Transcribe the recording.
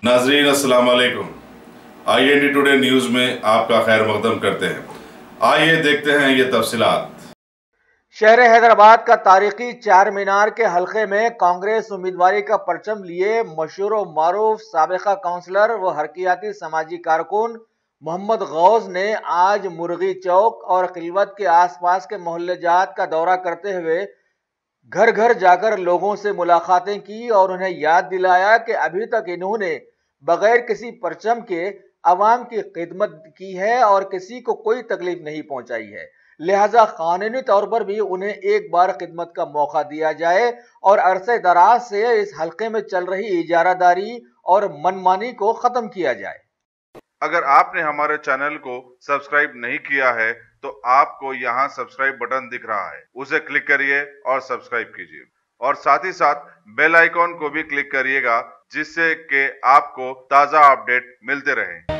नाजरीन अस्सलाम वालेकुम। IND टुडे न्यूज़ में आपका खैर मकदम करते हैं। आइए देखते हैं ये तफसीलात। शहर हैदराबाद का तारीखी चार मीनार के हल्के में कांग्रेस उम्मीदवारी का परचम लिए मशहूर व मारूफ साबिका काउंसलर व हरकियाती समाजी कारकुन मोहम्मद गौस ने आज मुर्गी चौक और खिलवत के आसपास के मोहल्ले जात का दौरा करते हुए घर घर जाकर लोगों से मुलाकातें की और उन्हें याद दिलाया कि अभी तक इन्होंने बगैर किसी परचम के अवाम की खिदमत की है और किसी को कोई तकलीफ नहीं पहुंचाई है। लिहाजा कानूनी तौर पर भी उन्हें एक बार खिदमत का मौका दिया जाए और अरसे दराज से इस हल्के में चल रही इजारादारी और मनमानी को खत्म किया जाए। अगर आपने हमारे चैनल को सब्सक्राइब नहीं किया है तो आपको यहाँ सब्सक्राइब बटन दिख रहा है, उसे क्लिक करिए और सब्सक्राइब कीजिए और साथ ही साथ बेल आइकॉन को भी क्लिक करिएगा जिससे कि आपको ताज़ा अपडेट मिलते रहें।